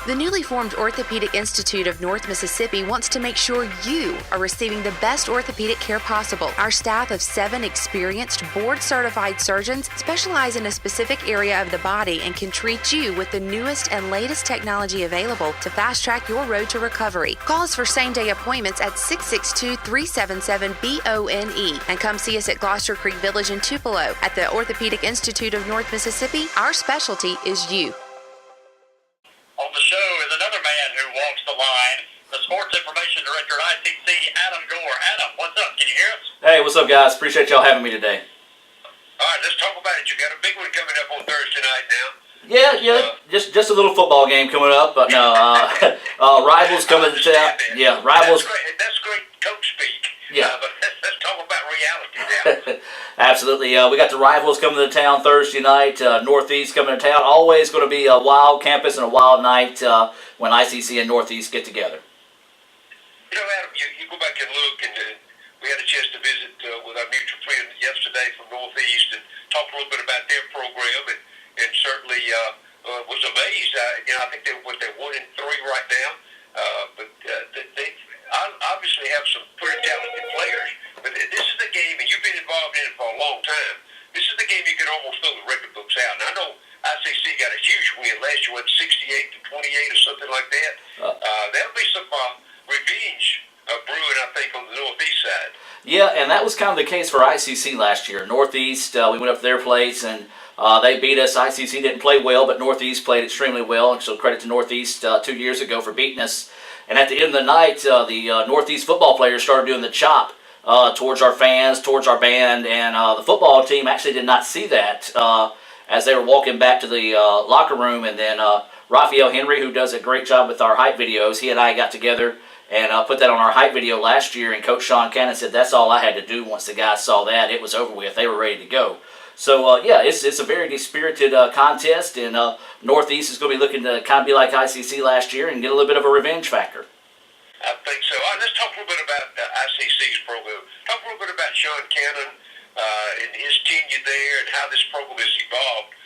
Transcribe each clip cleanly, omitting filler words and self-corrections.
The newly formed Orthopedic Institute of North Mississippi wants to make sure you are receiving the best orthopedic care possible. Our staff of 7 experienced, board-certified surgeons specialize in a specific area of the body and can treat you with the newest and latest technology available to fast-track your road to recovery. Call us for same-day appointments at 662-377-BONE and come see us at Gloucester Creek Village in Tupelo. At the Orthopedic Institute of North Mississippi, our specialty is you. On the show is another man who walks the line, the sports information director at ICC, Adam Gore. Adam, what's up? Can you hear us? Hey, what's up, guys? Appreciate y'all having me today. All right, let's talk about it. You got a big one coming up on Thursday night now. Yeah, just a little football game coming up, but no, rivals coming to town. Yeah, rivals. That's great coach speak. Yeah. But let's talk about reality now. Absolutely. We got the rivals coming to town Thursday night. Northeast coming to town. Always going to be a wild campus and a wild night when ICC and Northeast get together. You know, Adam, you go back and look, and we had a chance to visit with our mutual friend yesterday from Northeast and talk a little bit about their program, and certainly was amazed. I think they're 1-3 right now, but they obviously have some pretty talented players. But this is the game, and you've been involved in it for a long time. This is the game you can almost throw the record books out. And I know ICC got a huge win last year, 68-28 or something like that. That'll be some revenge brewing, I think, on the Northeast side. Yeah, and that was kind of the case for ICC last year. Northeast, we went up to their place, and they beat us. ICC didn't play well, but Northeast played extremely well, and so credit to Northeast 2 years ago for beating us. And at the end of the night, the Northeast football players started doing the chop towards our fans, towards our band, and the football team actually did not see that as they were walking back to the locker room. And then Raphael Henry, who does a great job with our hype videos, he and I got together and put that on our hype video last year, and Coach Sean Cannon said that's all I had to do. Once the guys saw that, it was over with. They were ready to go. So, yeah, it's a very dispirited contest, and Northeast is going to be looking to kind of be like ICC last year and get a little bit of a revenge factor. I think so. Let's talk a little bit about ICC's program. Talk a little bit about Sean Cannon and his tenure there and how this program has evolved,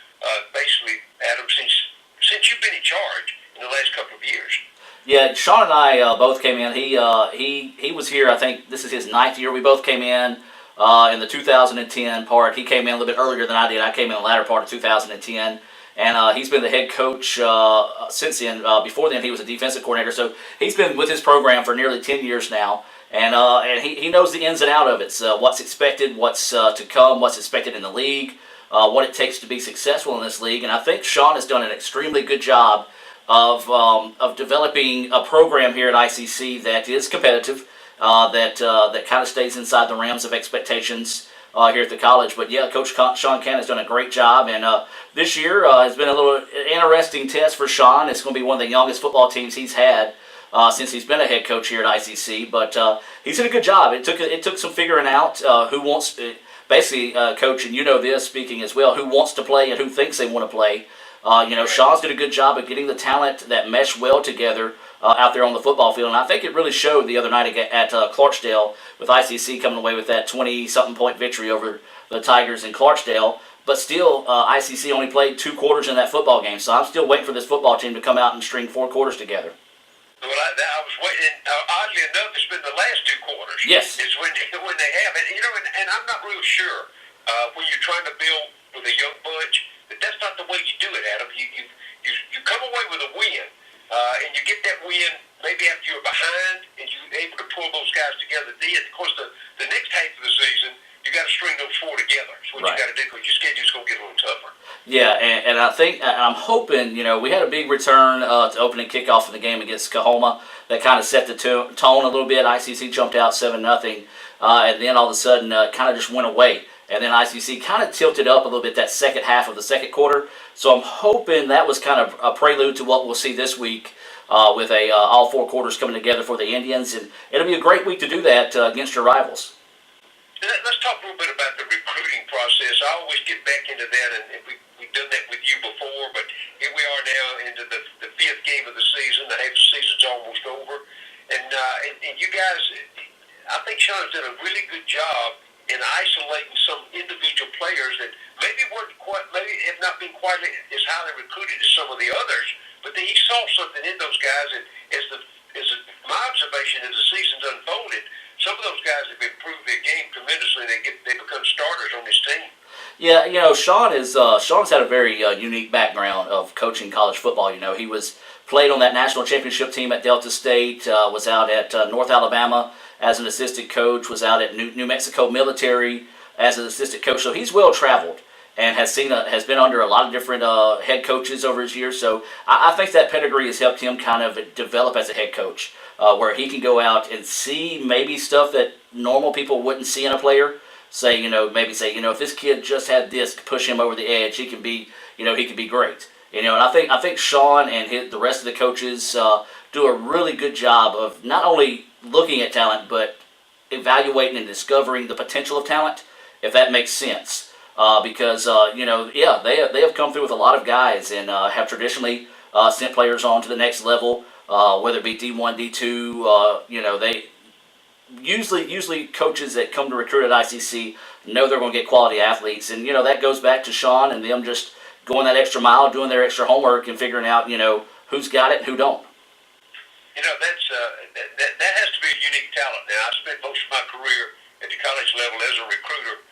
basically, Adam, since you've been in charge in the last couple of years. Yeah, Sean and I both came in. He was here, I think this is his 9th year. We both came in the 2010 part. He came in a little bit earlier than I did. I came in the latter part of 2010. And he's been the head coach since then. Before then, he was a defensive coordinator. So he's been with his program for nearly 10 years now. And he knows the ins and outs of it. So what's expected, what's to come, what's expected in the league, what it takes to be successful in this league. And I think Sean has done an extremely good job of developing a program here at ICC that is competitive, that kind of stays inside the realms of expectations here at the college. But yeah, Coach Sean Cannon has done a great job, and this year has been a little interesting test for Sean. It's going to be one of the youngest football teams he's had since he's been a head coach here at ICC. But he's done a good job. It took some figuring out who wants, basically, Coach, and you know this, speaking as well, who wants to play and who thinks they want to play. Sean's did a good job of getting the talent that mesh well together out there on the football field, and I think it really showed the other night at Clarksdale with ICC coming away with that 20-something point victory over the Tigers in Clarksdale. But still, ICC only played 2 quarters in that football game, so I'm still waiting for this football team to come out and string 4 quarters together. Well, I was waiting. Oddly enough, it's been the last 2 quarters. Yes. It's when they have it. And I'm not real sure when you're trying to build with a young bunch, but that's not the way you do it, Adam. You come away with a win. And you get that win maybe after you're behind and you're able to pull those guys together at the end. Of course, the next half of the season, you got to string those 4 together. That's what you got to do because your schedule's going to get a little tougher. Yeah, and I think, I'm hoping, we had a big return to opening kickoff in the game against Kahoma that kind of set the tone a little bit. ICC jumped out 7-0, and then all of a sudden kind of just went away. And then ICC kind of tilted up a little bit that second half of the second quarter. So I'm hoping that was kind of a prelude to what we'll see this week with all 4 quarters coming together for the Indians. And it'll be a great week to do that against your rivals. Let's talk a little bit about the recruiting process. I always get back into that, and we've done that with you before, but here we are now into the 5th game of the season. The half the season's almost over. And you guys, I think Sean's done a really good job in isolating some individual players that maybe have not been quite as highly recruited as some of the others, but he saw something in those guys, and my observation as the season's unfolded, some of those guys have improved their game tremendously. They become starters on this team. Yeah, Sean's had a very unique background of coaching college football. He played on that national championship team at Delta State, was out at North Alabama as an assistant coach, was out at New Mexico Military as an assistant coach. So he's well traveled and has been under a lot of different head coaches over his years. So I think that pedigree has helped him kind of develop as a head coach, where he can go out and see maybe stuff that normal people wouldn't see in a player. If this kid just had this to push him over the edge, he can be great. And I think Sean and the rest of the coaches do a really good job of not only looking at talent, but evaluating and discovering the potential of talent, if that makes sense. Because they have come through with a lot of guys and have traditionally sent players on to the next level, whether it be D1, D2. They usually coaches that come to recruit at ICC know they're going to get quality athletes, and that goes back to Sean and them just going that extra mile, doing their extra homework, and figuring out who's got it and who don't. That has to be a unique talent. Now, I spent most of my career at the college level as a recruiter.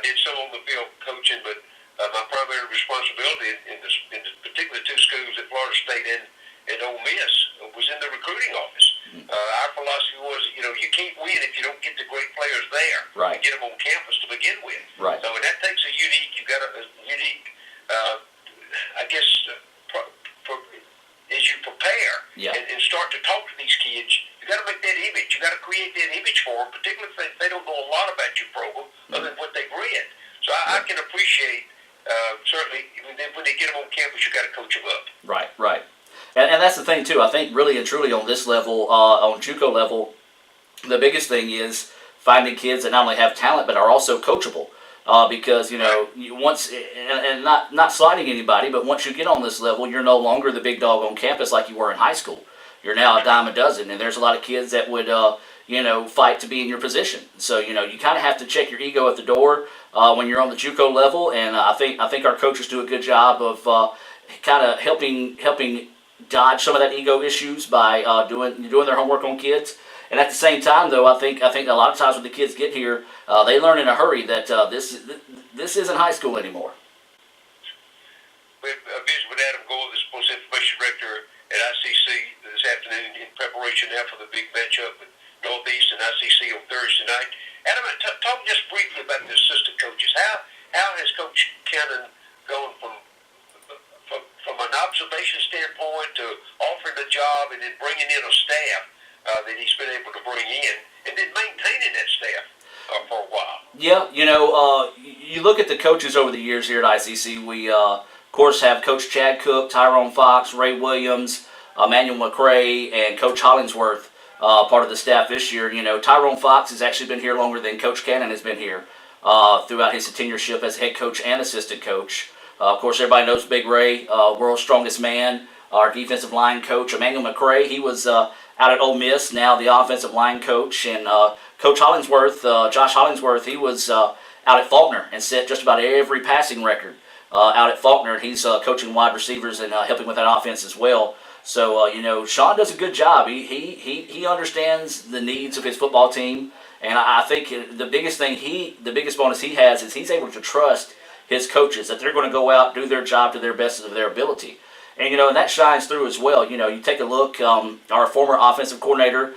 Did some on the field coaching, but my primary responsibility in the particular two schools at Florida State and Ole Miss was in the recruiting office. Our philosophy was, you can't win if you don't get the great players there. Right. And get them on campus to begin with. Right. So that takes a unique, as you prepare and start to talk to these kids, you got to make that image. You got to create that image for them, particularly if they don't know a lot about your program other than what they've read. So I can appreciate, certainly, when they get them on campus, you got to coach them up. Right. And that's the thing, too. I think really and truly on this level, on JUCO level, the biggest thing is finding kids that not only have talent but are also coachable. Because once and not slighting anybody, but once you get on this level, you're no longer the big dog on campus like you were in high school. You're now a dime a dozen, and there's a lot of kids that would fight to be in your position. So you kind of have to check your ego at the door when you're on the JUCO level, and I think our coaches do a good job of kind of helping dodge some of that ego issues by doing their homework on kids. And at the same time, though, I think a lot of times when the kids get here, they learn in a hurry that this isn't high school anymore. We visited with Adam Gore, the sports information director at ICC this afternoon in preparation now for the big matchup with Northeast and ICC on Thursday night. Adam, talk just briefly about the assistant coaches. How has Coach Cannon gone from an observation standpoint to offering the job and then bringing in a staff that he's been able to bring in, and then maintaining that staff for a while? Yeah, you look at the coaches over the years here at ICC. We, of course, have Coach Chad Cook, Tyrone Fox, Ray Williams, Emmanuel McCray, and Coach Hollingsworth, part of the staff this year. Tyrone Fox has actually been here longer than Coach Cannon has been here throughout his tenureship as head coach and assistant coach. Of course, everybody knows Big Ray, world's strongest man, our defensive line coach. Emmanuel McCray, he was out at Ole Miss, now the offensive line coach. And Coach Hollingsworth, Josh Hollingsworth, he was out at Faulkner and set just about every passing record out at Faulkner. He's coaching wide receivers and helping with that offense as well. So, Sean does a good job. He understands the needs of his football team. And I think the biggest bonus he has is he's able to trust his coaches that they're going to go out, do their job to their best of their ability. And, and that shines through as well. You take a look, our former offensive coordinator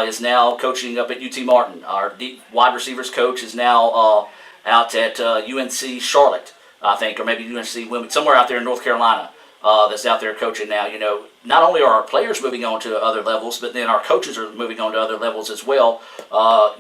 is now coaching up at UT Martin. Our wide receivers coach is now out at UNC Charlotte, I think, or maybe UNC Women, somewhere out there in North Carolina that's out there coaching now. Not only are our players moving on to other levels, but then our coaches are moving on to other levels as well.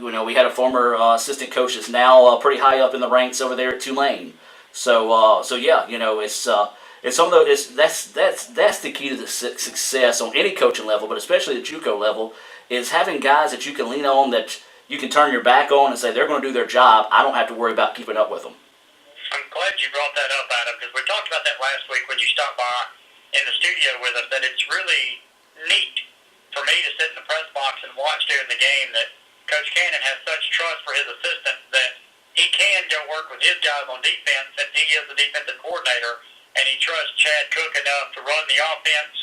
We had a former assistant coach that's now pretty high up in the ranks over there at Tulane. So yeah, it's some of those. That's the key to the success on any coaching level, but especially the JUCO level, is having guys that you can lean on, that you can turn your back on and say they're going to do their job. I don't have to worry about keeping up with them. I'm glad you brought that up, Adam, because we talked about that last week when you stopped by in the studio with us. That it's really neat for me to sit in the press box and watch during the game that Coach Cannon has such trust for his assistant that he can go work with his guys on defense, and he is the defensive coordinator, and he trusts Chad Cook enough to run the offense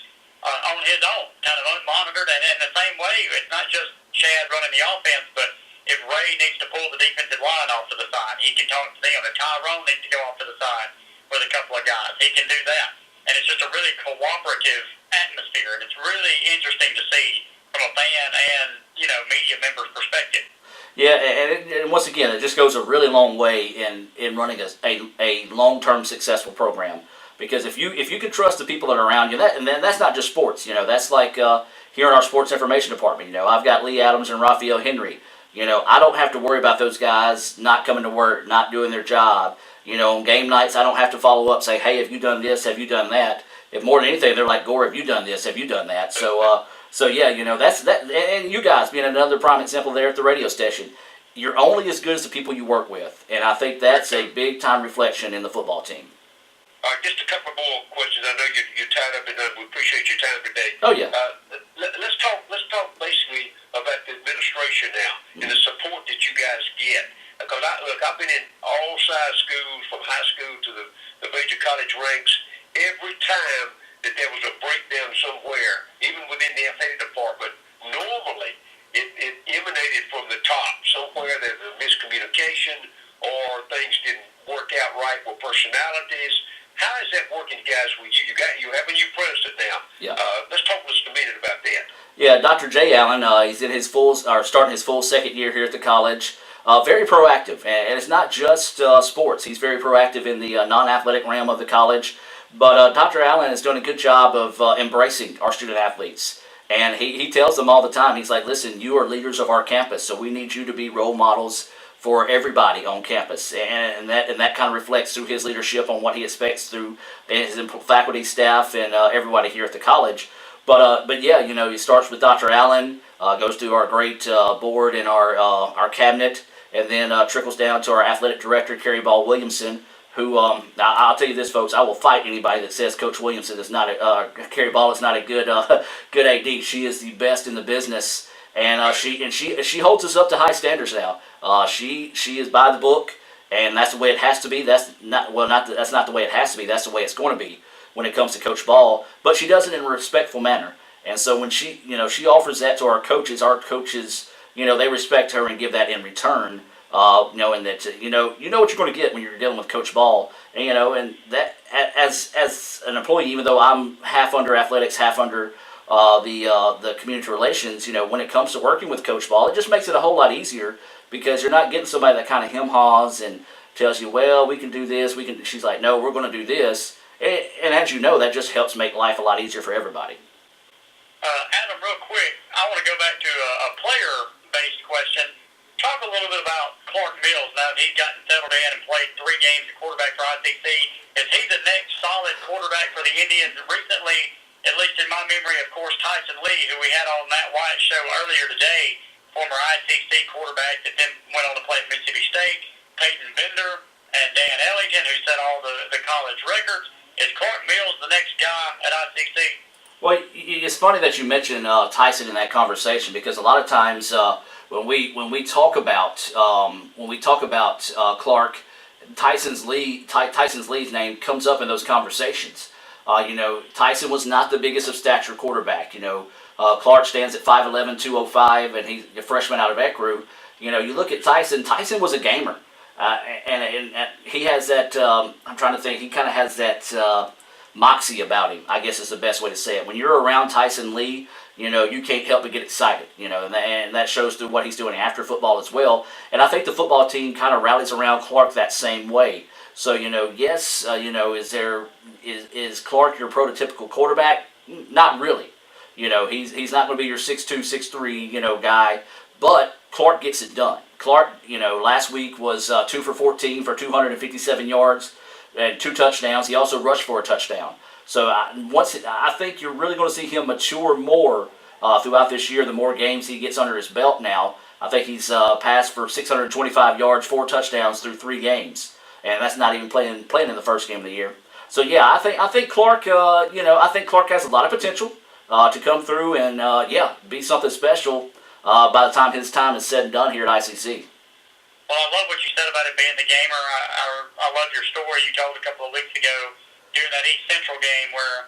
on his own, kind of unmonitored. And in the same way, it's not just Chad running the offense, but if Ray needs to pull the defensive line off to the side, he can talk to them. If Tyrone needs to go off to the side with a couple of guys, he can do that. And it's just a really cooperative atmosphere, and it's really interesting to see from a fan and, media member's perspective. Yeah, and once again, it just goes a really long way in running a long-term successful program. Because if you can trust the people that are around you, and then that's not just sports. That's like here in our sports information department. I've got Lee Adams and Raphael Henry. I don't have to worry about those guys not coming to work, not doing their job. On game nights, I don't have to follow up, say, hey, have you done this? Have you done that? If more than anything, they're like, Gore, have you done this? Have you done that? So yeah, that's that. And you guys being another prime example there at the radio station, you're only as good as the people you work with, and I think that's a big time reflection in the football team. Just a couple more questions. I know you're tied up, and we appreciate your time today. Oh yeah. Let's talk basically about the administration now and the support that you guys get. Because I've been in all size schools, from high school to the major college ranks. Every time that there was a breakdown somewhere, even within the athletic department, normally it emanated from the top. Somewhere there's a miscommunication or things didn't work out right with personalities. How is that working, guys, with you? You have a new president now. Yeah. Let's talk just a minute about that. Yeah, Dr. Jay Allen, he's in his starting his full second year here at the college. Very proactive, and it's not just sports. He's very proactive in the non-athletic realm of the college. But Dr. Allen is doing a good job of embracing our student athletes. And he tells them all the time, he's like, listen, you are leaders of our campus, so we need you to be role models for everybody on campus. And that kind of reflects through his leadership on what he expects through his faculty, staff, and everybody here at the college. But yeah, he starts with Dr. Allen, goes through our great board and our cabinet, and then trickles down to our athletic director, Carrie Ball Williamson, who, I'll tell you this, folks, I will fight anybody that says Coach Williamson is not Carrie Ball is not a good good AD. She is the best in the business, and she holds us up to high standards now. She is by the book, and that's the way it has to be. That's not the way it has to be. That's the way it's going to be when it comes to Coach Ball. But she does it in a respectful manner, and so when she offers that to our coaches, they respect her and give that in return. Knowing that you know what you're going to get when you're dealing with Coach Ball, and that as an employee, even though I'm half under athletics, half under the community relations, when it comes to working with Coach Ball, it just makes it a whole lot easier because you're not getting somebody that kind of hem-haws and tells you, well, we can do this, She's like, no, we're going to do this, and as you know, that just helps make life a lot easier for everybody. Adam, real quick, I want to go back to a player-based question. Talk a little bit about Clark Mills now that he's gotten settled in and played 3 games at quarterback for ICC. Is he the next solid quarterback for the Indians? Recently, at least in my memory, of course, Tyson Lee, who we had on Matt White's show earlier today, former ICC quarterback that then went on to play at Mississippi State, Peyton Bender, and Dan Ellington, who set all the college records. Is Clark Mills the next guy at ICC? Well, it's funny that you mentioned Tyson in that conversation because a lot of times when we talk about Clark, Tyson Lee's name comes up in those conversations. Tyson was not the biggest of stature quarterback. Clark stands at 5'11", 205, and he's a freshman out of Ecru. You look at Tyson. Tyson was a gamer, and he has that. I'm trying to think. He kind of has that moxie about him, I guess is the best way to say it. When you're around Tyson Lee, you can't help but get excited, and that shows through what he's doing after football as well. And I think the football team kind of rallies around Clark that same way. So, yes, is Clark your prototypical quarterback? Not really. He's not going to be your 6'2", 6'3", guy, but Clark gets it done. Clark, last week was 2 for 14 for 257 yards. And 2 touchdowns. He also rushed for a touchdown. So I think you're really going to see him mature more throughout this year. The more games he gets under his belt now, I think he's passed for 625 yards, 4 touchdowns through 3 games, and that's not even playing in the first game of the year. So yeah, I think Clark, I think Clark has a lot of potential to come through and be something special by the time his time is said and done here at ICC. Well, I love what you said about it being the gamer. I love your story you told a couple of weeks ago during that East Central game where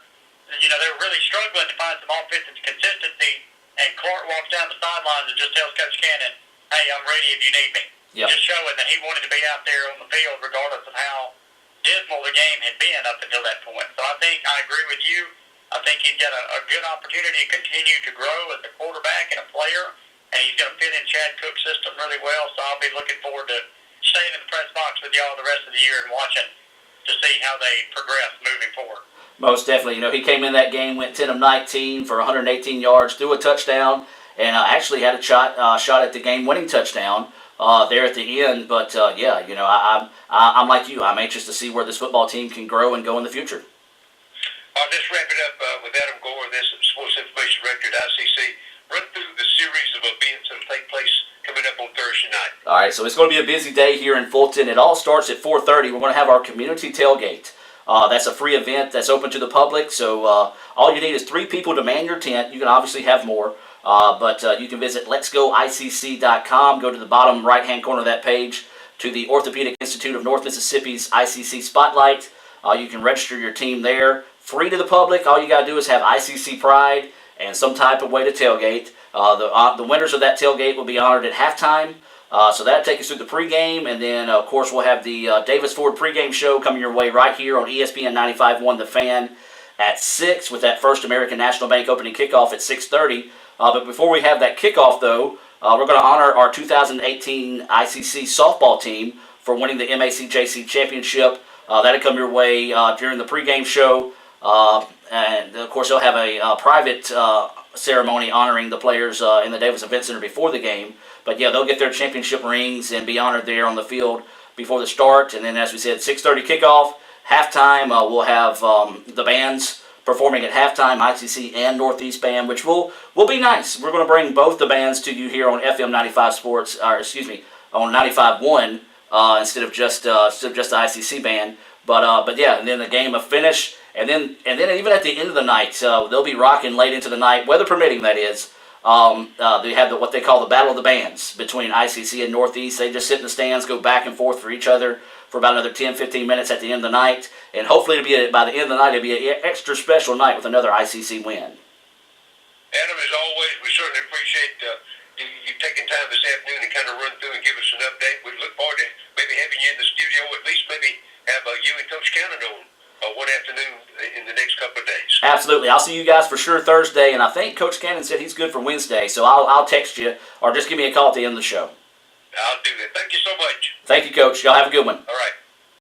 they were really struggling to find some offensive consistency. And Clark walks down the sidelines and just tells Coach Cannon, "Hey, I'm ready if you need me." Yep. Just showing that he wanted to be out there on the field regardless of how dismal the game had been up until that point. So I think I agree with you. I think he's got a good opportunity to continue to grow as a quarterback and a player, and he's going to fit in Chad Cook's system really well. So I'll be looking forward to staying in the press box with y'all the rest of the year and watching to see how they progress moving forward. Most definitely. He came in that game, went 10 of 19 for 118 yards, threw a touchdown, and actually had a shot at the game-winning touchdown there at the end. But I'm like you. I'm anxious to see where this football team can grow and go in the future. Let's wrap it up with Adam Gore, this Sports Information Director at ICC. Run through the series of events that will take place coming up on Thursday night. All right, so it's going to be a busy day here in Fulton. It all starts at 4:30. We're going to have our community tailgate. That's a free event that's open to the public, so all you need is 3 people to man your tent. You can obviously have more, but you can visit letsgoicc.com, go to the bottom right-hand corner of that page to the Orthopedic Institute of North Mississippi's ICC Spotlight. You can register your team there, free to the public. All you got to do is have ICC pride and some type of way to tailgate. The winners of that tailgate will be honored at halftime. So that'll take us through the pregame, and then, of course, we'll have the Davis Ford pregame show coming your way right here on ESPN 95.1 The Fan at 6 with that First American National Bank opening kickoff at 6:30. But before we have that kickoff, though, we're going to honor our 2018 ICC softball team for winning the MACJC championship. That'll come your way during the pregame show. And, of course, they'll have a private ceremony honoring the players in the Davis Event Center before the game. But, yeah, they'll get their championship rings and be honored there on the field before the start. And then, as we said, 6:30 kickoff, halftime, we'll have the bands performing at halftime, ICC and Northeast Band, which will be nice. We're going to bring both the bands to you here on FM 95 Sports, on 95.1 instead of just the ICC band. But yeah, and then the game will finish. And then even at the end of the night, they'll be rocking late into the night, weather permitting, that is. They have what they call the Battle of the Bands between ICC and Northeast. They just sit in the stands, go back and forth for each other for about another 10-15 minutes at the end of the night. And hopefully by the end of the night, it'll be an extra special night with another ICC win. Adam, as always, we certainly appreciate you taking time this afternoon to kind of run through and give us an update. We look forward to maybe having you in the studio, at least maybe have you and Coach Cannon on one afternoon in the next couple of days. Absolutely. I'll see you guys for sure Thursday, and I think Coach Cannon said he's good for Wednesday, so I'll text you or just give me a call at the end of the show. I'll do that. Thank you so much. Thank you, Coach. Y'all have a good one. All right.